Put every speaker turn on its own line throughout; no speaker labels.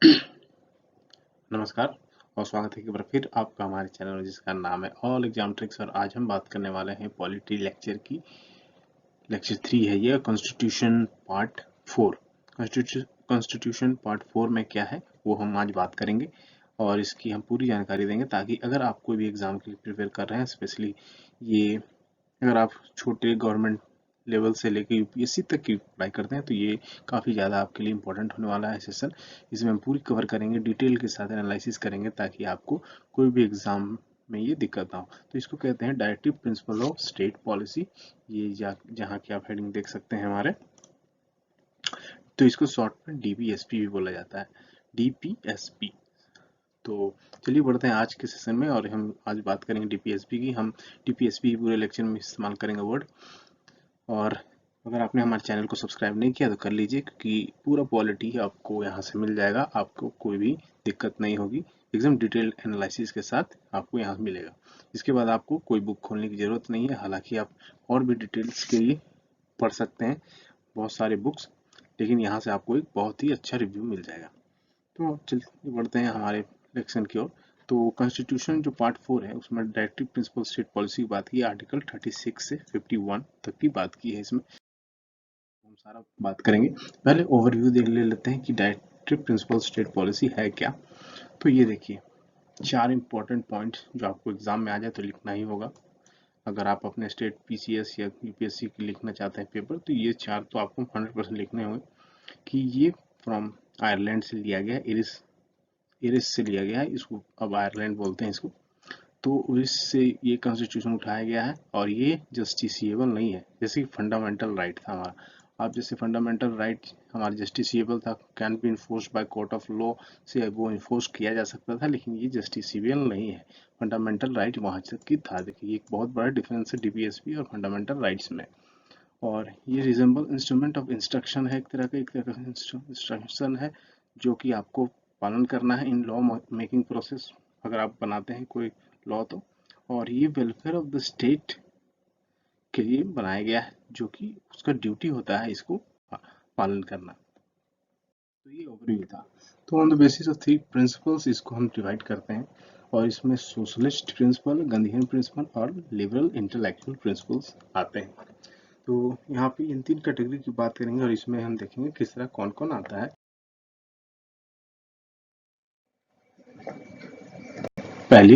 नमस्कार और स्वागत है एक बार फिर आपका हमारे चैनल में जिसका नाम है ऑल एग्जाम ट्रिक्स। और आज हम बात करने वाले हैं पॉलिटी लेक्चर की। लेक्चर 3 है यह, कॉन्स्टिट्यूशन पार्ट 4। कॉन्स्टिट्यूशन पार्ट 4 में क्या है वो हम आज बात करेंगे और इसकी हम पूरी जानकारी देंगे, ताकि अगर आप कोई भी एग्जाम के लिए प्रिपेयर कर रहे हैं, स्पेशली ये अगर आप छोटे गवर्नमेंट लेवल से लेके यूपीएससी तक की पढ़ाई करते हैं, तो ये काफ़ी ज़्यादा आपके लिए इंपॉर्टेंट होने वाला है सेशन। इसमें हम पूरी कवर करेंगे, डिटेल के साथ एनालिसिस करेंगे, ताकि आपको कोई भी एग्जाम में ये दिक्कत ना हो। तो इसको कहते हैं directive principle of state policy. ये जहाँ की आप हेडिंग देख सकते हैं हमारे, तो इसको शॉर्ट में डीपीएसपी भी बोला जाता है, डीपीएसपी। तो चलिए बढ़ते हैं आज के सेशन में, और हम आज बात करेंगे डीपीएसपी की। हम डीपीएसपी पूरे लेक्चर में इस्तेमाल करेंगे वर्ड। और अगर आपने हमारे चैनल को सब्सक्राइब नहीं किया तो कर लीजिए, क्योंकि पूरा क्वालिटी आपको यहाँ से मिल जाएगा, आपको कोई भी दिक्कत नहीं होगी। एकदम डिटेल एनालिसिस के साथ आपको यहाँ मिलेगा। इसके बाद आपको कोई बुक खोलने की ज़रूरत नहीं है, हालांकि आप और भी डिटेल्स के लिए पढ़ सकते हैं बहुत सारे बुक्स, लेकिन यहाँ से आपको एक बहुत ही अच्छा रिव्यू मिल जाएगा। तो चलिए बढ़ते हैं हमारे लेक्शन की ओर। तो कॉन्स्टिट्यूशन जो पार्ट 4 है उसमें डायरेक्टिव प्रिंसिपल स्टेट पॉलिसी की बात की, आर्टिकल 36 से 51 तक की बात की है। इसमें हम सारा बात करेंगे। पहले ओवरव्यू देख ले लेते हैं कि डायरेक्टिव प्रिंसिपल स्टेट पॉलिसी है क्या। तो ये देखिए, 4 इंपॉर्टेंट पॉइंट जो आपको एग्जाम में आ जाए तो लिखना ही होगा। अगर आप अपने स्टेट पीसीएस या यूपीएससी की लिखना चाहते हैं पेपर, तो ये 4 तो आपको 100% लिखने होंगे। कि ये फ्रॉम आयरलैंड से लिया गया, इरिस से लिया गया है, इसको अब आयरलैंड बोलते हैं इसको। तो इससे ये कॉन्स्टिट्यूशन उठाया गया है, और ये जस्टिसिएबल नहीं है, जैसे कि फंडामेंटल राइट था हमारा। आप जैसे फंडामेंटल राइट हमारा जस्टिसिएबल था, can be enforce by court of law से वो इन्फोर्स किया जा सकता था, लेकिन ये जस्टिसिएबल नहीं है। फंडामेंटल राइट वहाँ तक की था। देखिए एक बहुत बड़ा डिफरेंस है डीपीएसपी और फंडामेंटल राइट्स में। और ये रिजेंबल इंस्ट्रूमेंट ऑफ इंस्ट्रक्शन है, एक तरह का इंस्ट्रक्शन है जो कि आपको पालन करना है इन लॉ मेकिंग प्रोसेस, अगर आप बनाते हैं कोई लॉ तो। और ये वेलफेयर ऑफ द स्टेट के लिए बनाया गया है, जो कि उसका ड्यूटी होता है इसको पालन करना। तो ये ओवरव्यू था। तो on the basis of 3 principles इसको हम डिवाइड करते हैं, और इसमें सोशलिस्ट प्रिंसिपल, गांधीयन प्रिंसिपल और लिबरल इंटेलेक्चुअल प्रिंसिपल्स आते हैं। तो यहाँ पे इन 3 कैटेगरी की बात करेंगे, और इसमें हम देखेंगे किस तरह कौन कौन आता है। पहले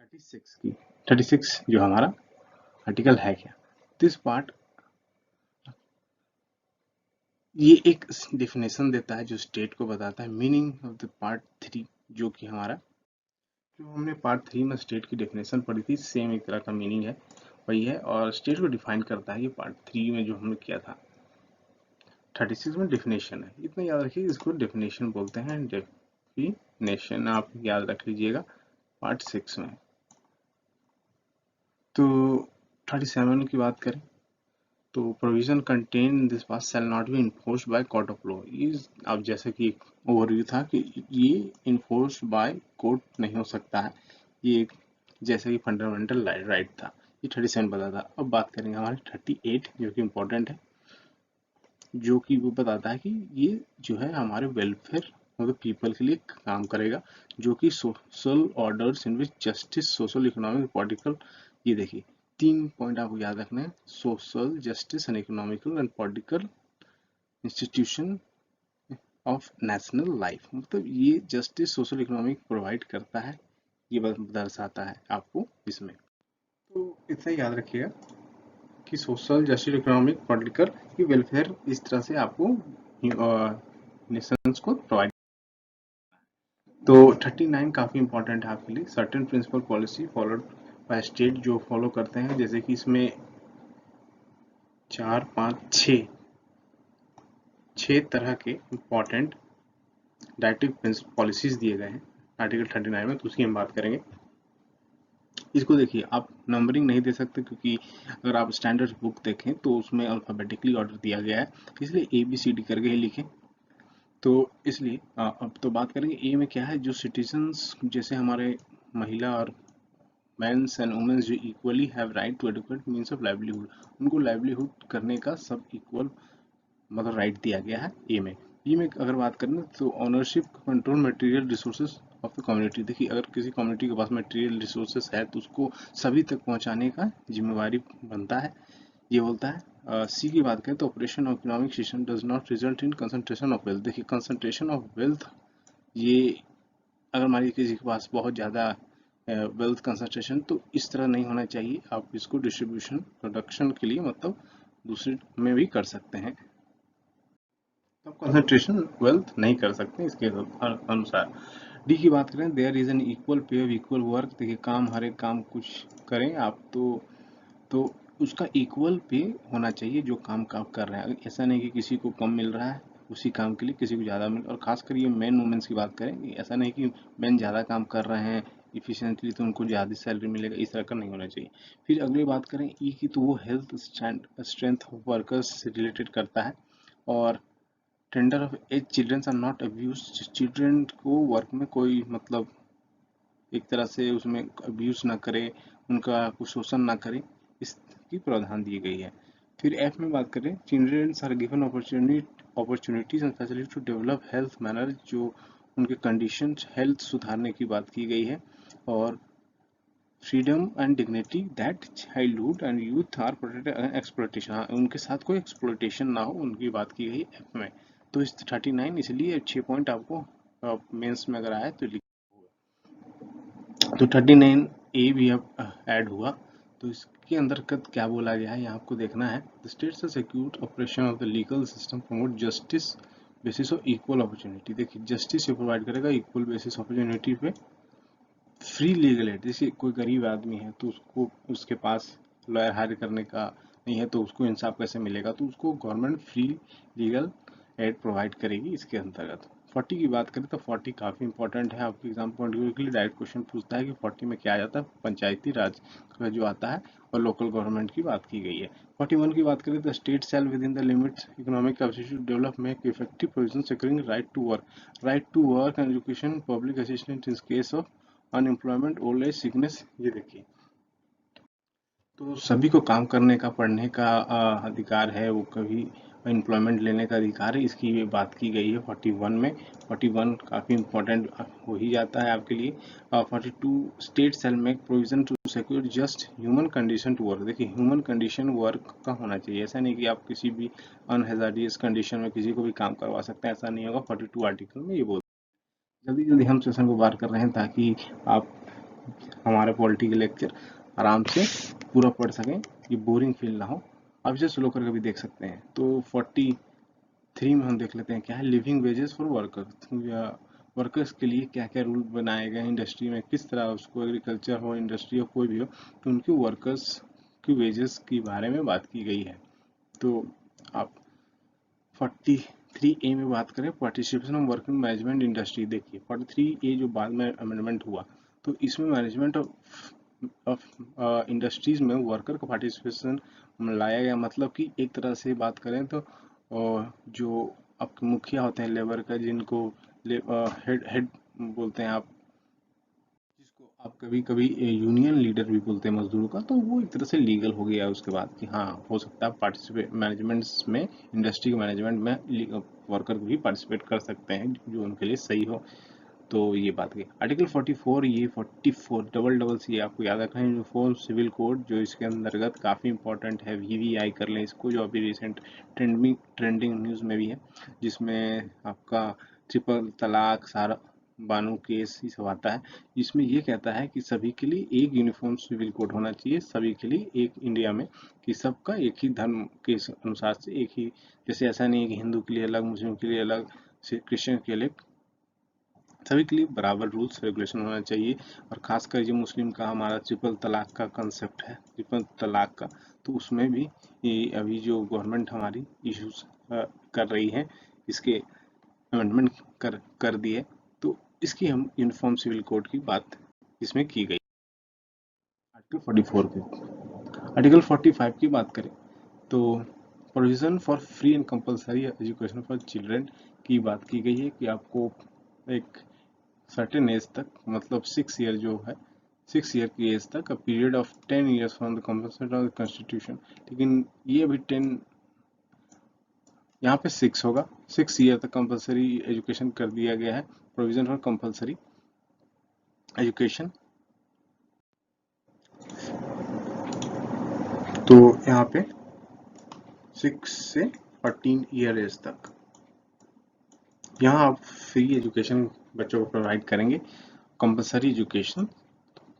36 की, 36 जो हमारा आर्टिकल है क्या, दिस पार्ट, ये एक डेफिनेशन देता है जो स्टेट को बताता है मीनिंग ऑफ द पार्ट 3, जो कि हमारा, जो हमने पार्ट 3 में स्टेट की डेफिनेशन पढ़ी थी, सेम एक तरह का मीनिंग है, वही है, और स्टेट को डिफाइन करता है ये पार्ट 3 में जो हमने किया था। 36 में डेफिनेशन है, इतना याद रखिए, इसको डेफिनेशन बोलते हैं। डेफिनेशन आप याद रख लीजिएगा पार्ट 6 में। तो 37 की बात करें, तो provision contain in this part shall not be enforced by court of law. Is, अब जैसे कि एक ओवरव्यू था कि ये इन्फोर्स बाय कोर्ट नहीं हो सकता है, ये जैसे कि फंडामेंटल राइट था। ये 37 बताता था। अब बात करेंगे हमारे 38, जो कि इम्पोर्टेंट है, जो कि वो बताता है कि ये जो है हमारे वेलफेयर मतलब पीपल के लिए काम करेगा, जो कि सोशल ऑर्डर्स इन विच जस्टिस, सोशल, इकोनॉमिक, पॉलिटिकल। ये देखिए 3 पॉइंट आपको याद रखना है, social justice and economical and political institution of national life, मतलब ये जस्टिस, सोशल, इकोनॉमिक प्रोवाइड करता है, ये दर्शाता है आपको इसमें। तो इतना याद रखिएगा कि सोशल जस्टिस, इकोनॉमिक, पॉलिटिकल, ये वेलफेयर इस तरह से आपको नेशंस को प्रोवाइड। तो 39 काफी इंपॉर्टेंट है आपके लिए, certain principle policy followed by state, जो फॉलो करते हैं, जैसे कि इसमें 4 5 6 तरह के इंपॉर्टेंट डायरेक्टिव पॉलिसीज दिए गए हैं आर्टिकल 39 में, तो उसकी हम बात करेंगे। इसको देखिए, आप नंबरिंग नहीं दे सकते क्योंकि अगर आप स्टैंडर्ड बुक देखें तो उसमें अल्फाबेटिकली ऑर्डर दिया गया है, इसलिए ए बी सी डी करके ही लिखें। तो इसलिए अब तो बात करेंगे ए में क्या है। जो सिटीजन्स जैसे हमारे महिला और मेंस एंड वुमेन्स जो equally have right to educate means of livelihood, उनको लाइवलीहुड करने का सब इक्वल मतलब राइट दिया गया है ए में। बी में अगर बात करें तो ownership control material resources of the community. देखिए, अगर किसी कम्युनिटी के पास मटेरियल रिसोर्सेज है तो उसको सभी तक पहुंचाने का जिम्मेवारी बनता है, ये बोलता है। सी की बात करें तो operation of economic system does not result in concentration of wealth. देखिए, कंसंट्रेशन ऑफ वेल्थ, ये अगर मान लीजिए किसी के पास बहुत ज़्यादा वेल्थ कंसंट्रेशन, तो इस तरह नहीं होना चाहिए। आप इसको डिस्ट्रीब्यूशन प्रोडक्शन के लिए मतलब दूसरे में भी कर सकते हैं, तो कंसंट्रेशन वेल्थ नहीं कर सकते इसके अनुसार। डी की बात करें, there is an equal pay of equal work. देखिए, काम हर एक काम कुछ करें आप तो उसका इक्वल पे होना चाहिए जो काम का आप कर रहे हैं। ऐसा नहीं कि किसी को कम मिल रहा है उसी काम के लिए किसी को ज़्यादा मिल, और खासकर ये मेन वुमेन्स की बात करें, ऐसा नहीं कि मेन ज़्यादा काम कर रहे हैं इफिशिएंटली तो उनको ज़्यादा सैलरी मिलेगा, इस तरह का नहीं होना चाहिए। फिर अगली बात करें ई की, तो वो हेल्थ स्ट्रेंथ ऑफ वर्कर्स से रिलेटेड करता है। और tender of age childrens are not abuse. Children को वर्क में कोई मतलब एक तरह से उसमें अब्यूज ना करे, उनका कुछ शोषण ना करे, इसकी प्रावधान दी गई है। फिर एफ में बात करें, childrens are given opportunities and facility to develop health manner. जो उनके कंडीशन हेल्थ सुधारने की बात की गई है। और freedom and dignity that childhood and youth are protected exploitation. हाँ, उनके साथ कोई एक्सप्लॉयटेशन ना हो, उनकी बात की गई एफ में। तो इस 39 इसलिए 6 पॉइंट आपको मेंस में अगर आए तो तो 39 ए भी अब ऐड हुआ। तो इसके अंतर्गत क्या बोला गया है ये आपको देखना है। The states secure operation of the legal system promote justice basis of equal opportunity. देखिए, जस्टिस ये प्रोवाइड करेगा इक्वल बेसिस अपॉर्चुनिटी पे। फ्री लीगल एड, जैसे कोई गरीब आदमी है तो उसको उसके पास लॉयर हायर करने का नहीं है तो उसको इंसाफ कैसे मिलेगा, तो उसको government free legal aid provide करेगी इसके अंतर्गत। 40 की बात करें तो 40 काफ़ी इंपॉर्टेंट है आपके एग्जाम पॉइंट ऑफ व्यू के लिए। डायरेक्ट क्वेश्चन पूछता है कि 40 में क्या आ जाता है, पंचायती राज का जो आता है और लोकल गवर्नमेंट की बात की गई है। 41 की बात करें तो state shall within the limits economic capacity to develop make effective provision securing right to work and education public assistance in case of unemployment old age sickness. ये देखिए, तो सभी को काम करने का पढ़ने का अधिकार है, वो कभी एम्प्लॉयमेंट लेने का अधिकार है, इसकी ये बात की गई है 41 में। 41 काफ़ी इंपॉर्टेंट हो ही जाता है आपके लिए। 42 state shall make provision to secure just human condition to work. देखिए, ह्यूमन कंडीशन वर्क का होना चाहिए, ऐसा नहीं कि आप किसी भी अनहेजार्डियस कंडीशन में किसी को भी काम करवा सकते हैं, ऐसा नहीं होगा। 42 आर्टिकल में ये बोल, जल्दी जल्दी हम सेशन को बाहर कर रहे हैं ताकि आप हमारे पॉलिटी के लेक्चर आराम से पूरा पढ़ सकें, ये बोरिंग फील ना हो। आप इसे स्लो करके भी देख सकते हैं। तो 43 में हम देख लेते हैं क्या है, living wages for workers. Workers के लिए क्या क्या रूल बनाए गए हैं इंडस्ट्री में, किस तरह उसको एग्रीकल्चर हो इंडस्ट्री हो कोई भी हो तो उनके वर्कर्स की वेजेस के बारे में बात की गई है। तो आप 43 ए में बात करें, participation of working management industry. देखिए, 43 ए जो बाद में अमेंडमेंट हुआ तो इसमें मैनेजमेंट ऑफ इंडस्ट्रीज में वर्कर का पार्टिसिपेशन लाया गया। मतलब कि एक तरह से बात करें तो जो आपके मुखिया होते हैं लेबर का, जिनको हेड हेड बोलते हैं आप, जिसको आप कभी कभी यूनियन लीडर भी बोलते हैं मजदूरों का, तो वो एक तरह से लीगल हो गया उसके बाद कि हाँ हो सकता है पार्टिसिपेट मैनेजमेंट्स में, इंडस्ट्री के मैनेजमेंट में वर्कर भी पार्टिसिपेट कर सकते हैं जो उनके लिए सही हो। तो ये बात की आर्टिकल 44, ये 44 डबल डबल सी आपको याद रखना है। यूनिफॉर्म सिविल कोड जो इसके अंतर्गत काफ़ी इंपॉर्टेंट है, वीवीआई कर लें इसको, जो अभी रिसेंट ट्रेंडिंग न्यूज़ में भी है, जिसमें आपका ट्रिपल तलाक सारा बानो केस ये सब आता है। इसमें ये कहता है कि सभी के लिए एक यूनिफॉर्म सिविल कोड होना चाहिए, सभी के लिए एक इंडिया में, कि सबका एक ही धर्म के अनुसार से एक ही, जैसे ऐसा नहीं है कि हिंदू के लिए अलग, मुस्लिम के लिए अलग, क्रिश्चियन के लिए, सभी के लिए बराबर रूल्स रेगुलेशन होना चाहिए। और खासकर जो मुस्लिम का हमारा ट्रिपल तलाक का कंसेप्ट है, ट्रिपल तलाक का, तो उसमें भी ये अभी जो गवर्नमेंट हमारी इश्यूज कर रही है, इसके अमेंडमेंट कर दिए, तो इसकी हम यूनिफॉर्म सिविल कोड की बात इसमें की गई। 44 की। आर्टिकल 45 की बात करें तो provision for free and compulsory education for children की बात की गई है कि आपको एक सर्टेन एज तक, मतलब 6 ईयर जो है, 6 ईयर की एज तक, a period of 10 years from the compulsion of the constitution. लेकिन ये अभी 10, यहाँ पे 6 होगा, 6 ईयर तक कंपलसरी एजुकेशन कर दिया गया है। प्रोविजन फॉर कंपलसरी एजुकेशन, तो यहाँ पे 6 से 14 ईयर एज तक यहाँ आप फ्री एजुकेशन बच्चों को प्रोवाइड करेंगे, कंपलसरी एजुकेशन।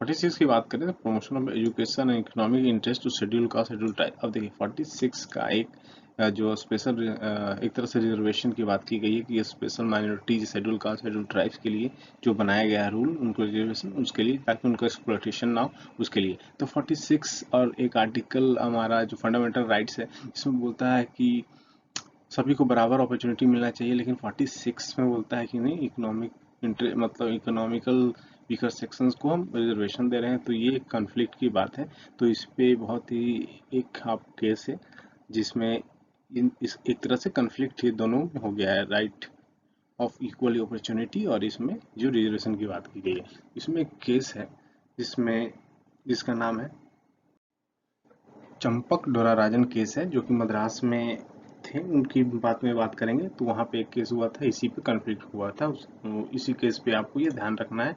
46 की बात करें तो promotion of education and economic interest to schedule caste schedule tribe. अब देखिए 46 का एक जो स्पेशल एक तरह से रिजर्वेशन की बात की गई है कि ये special minorities, schedule caste schedule tribes के लिए जो बनाया गया है रूल, उनको रिजर्वेशन, उसके लिए, ताकि उनको एक्सप्लॉयटेशन ना हो, उसके लिए। तो 46 और एक आर्टिकल हमारा जो फंडामेंटल राइट्स है, इसमें बोलता है कि सभी को बराबर अपॉर्चुनिटी मिलना चाहिए, लेकिन 46 में बोलता है कि नहीं, इकोनॉमिक मतलब इकोनॉमिकल वीकर सेक्शंस को हम रिजर्वेशन दे रहे हैं। तो ये एक कॉन्फ्लिक्ट की बात है। तो इस पे बहुत ही एक आप केस है जिसमें इस एक तरह से कॉन्फ्लिक्ट ही दोनों में हो गया है, राइट ऑफ इक्वल अपॉर्चुनिटी और इसमें जो रिजर्वेशन की बात की गई है। इसमें एक केस है जिसका नाम है चंपक डोराराजन केस है, जो कि मद्रास में थे, उनकी बात में बात करेंगे। तो वहाँ पे एक केस हुआ था, इसी पे कॉन्फ्लिक्ट हुआ था। इसी केस पे आपको ये ध्यान रखना है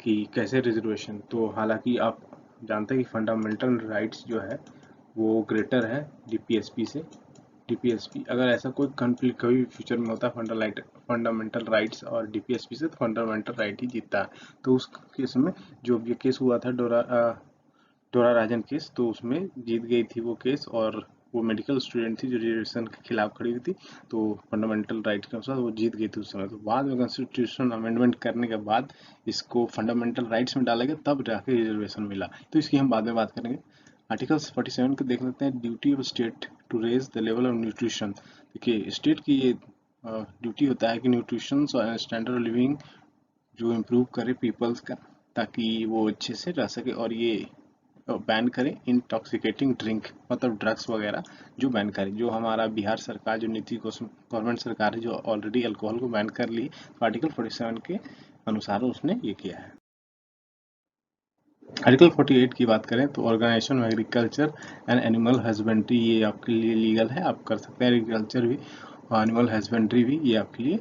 कि कैसे रिजर्वेशन। तो हालांकि आप जानते हैं कि फंडामेंटल राइट्स जो है वो ग्रेटर है डीपीएसपी से। डीपीएसपी अगर ऐसा कोई कॉन्फ्लिक्ट कभी फ्यूचर में होता है फंडामेंटल राइट्स और डीपीएसपी से, तो फंडामेंटल राइट ही जीतता है। तो उस केस में जो ये केस हुआ था डोरा राजन केस, तो उसमें जीत गई थी वो केस, और वो मेडिकल स्टूडेंट थी जो रिजर्वेशन के खिलाफ खड़ी हुई थी। तो फंडामेंटल राइट के अनुसार वो जीत गई थी उस समय। तो बाद में कॉन्स्टिट्यूशन अमेंडमेंट करने के बाद इसको फंडामेंटल राइट्स में डाला गया, तब जाके रिजर्वेशन मिला। तो इसकी हम बाद में बात करेंगे। आर्टिकल 47 को देख लेते हैं, duty of state to raise the level of nutrition. देखिए स्टेट की ये ड्यूटी होता है कि न्यूट्रिशन और स्टैंडर्ड ऑफ लिविंग जो इम्प्रूव करे पीपल्स का, ताकि वो अच्छे से रह सके। और ये बैन करें इंटॉक्सिकेटिंग ड्रिंक, मतलब ड्रग्स वगैरह जो बैन करें। जो हमारा बिहार सरकार, जो नीति गवर्नमेंट सरकार है, जो ऑलरेडी अल्कोहल को बैन कर ली, तो आर्टिकल 47 के अनुसार उसने ये किया है। आर्टिकल 48 की बात करें तो organisation of agriculture and animal husbandry, ये आपके लिए लीगल है, आप कर सकते हैं एग्रीकल्चर भी और एनिमल हस्बेंड्री भी, ये आपके लिए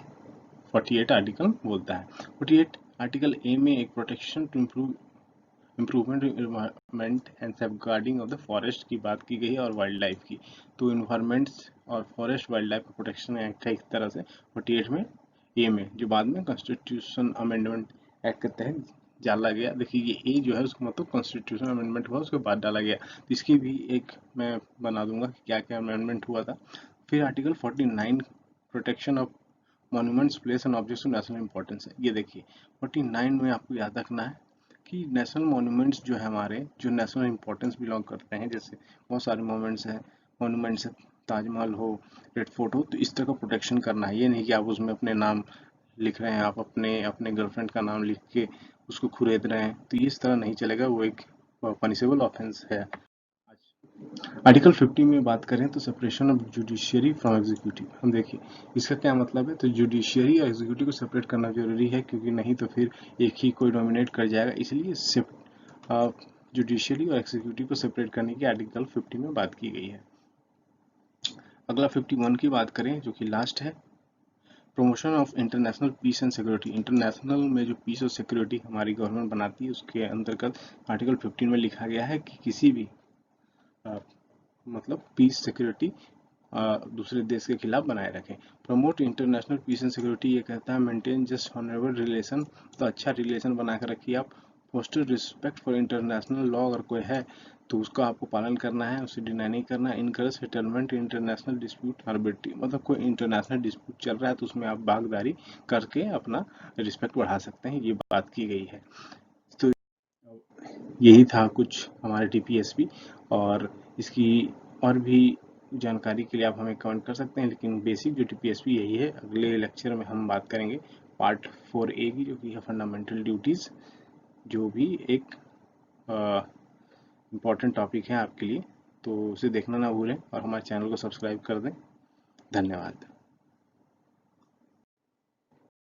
48 आर्टिकल बोलता है। 48 आर्टिकल ए में एक protection to improvement environment and safeguarding of the forest की बात की गई है, और वाइल्ड लाइफ की। तो इन्वायरमेंट्स और फॉरेस्ट वाइल्ड लाइफ का प्रोटेक्शन एक्ट है, एक तरह से 48 में ए में, जो बाद में कॉन्स्टिट्यूशन अमेंडमेंट एक्ट के तहत डाला गया। देखिए ये ए जो है उसका मतलब कॉन्स्टिट्यूशन अमेंडमेंट हुआ, उसके बाद डाला गया। तो इसकी भी एक मैं बना दूंगा कि क्या क्या अमेंडमेंट हुआ था। फिर article 49 protection of monuments place and objects of national importance है। ये देखिए 49 में आपको याद रखना है कि नेशनल मॉन्यूमेंट्स जो है हमारे, जो नेशनल इंपॉर्टेंस बिलोंग करते हैं, जैसे बहुत सारे मॉन्यूमेंट्स है, ताजमहल हो, रेड फोर्ट हो, तो इस तरह का प्रोटेक्शन करना है। ये नहीं कि आप उसमें अपने नाम लिख रहे हैं, आप अपने अपने गर्लफ्रेंड का नाम लिख के उसको खुरेद रहे हैं, तो इस तरह नहीं चलेगा, वो एक पनिशेबल ऑफेंस है। आर्टिकल 50 में बात करें तो separation of judiciary from executive. हम देखिए इसका क्या मतलब है। तो जुडिशियरी और एग्जीक्यूटिव को सेपरेट करना जरूरी है, क्योंकि नहीं तो फिर एक ही कोई डोमिनेट कर जाएगा। इसलिए जुडिशियरी और एग्जीक्यूटिव को सेपरेट करने की आर्टिकल 50 में बात की गई है। अगला 51 की बात करें, जो कि लास्ट है, promotion of international peace and security. International में जो पीस और सिक्योरिटी हमारी गवर्नमेंट बनाती है, उसके अंतर्गत आर्टिकल 15 में लिखा गया है कि किसी भी मतलब पीस सिक्योरिटी दूसरे देश के खिलाफ बनाए रखें। Promote international peace and security, ये कहता है मेंटेन जस्ट ऑनरेबल रिलेशन, तो अच्छा रिलेशन बना कर रखिए आप। Foster respect for international law, अगर कोई है तो उसका आपको पालन करना है, उसे डिनाई नहीं करना है। Encourage settlement international dispute arbitrary, मतलब कोई इंटरनेशनल डिस्प्यूट चल रहा है तो उसमें आप भागीदारी करके अपना रिस्पेक्ट बढ़ा सकते हैं, ये बात की गई है। तो यही था कुछ हमारे टीपीएसपी, और इसकी और भी जानकारी के लिए आप हमें कमेंट कर सकते हैं, लेकिन बेसिक जो टीपीएसपी यही है। अगले लेक्चर में हम बात करेंगे पार्ट 4A की, जो कि है फंडामेंटल ड्यूटीज़, जो भी एक इम्पॉर्टेंट टॉपिक है आपके लिए, तो उसे देखना ना भूलें और हमारे चैनल को सब्सक्राइब कर दें। धन्यवाद।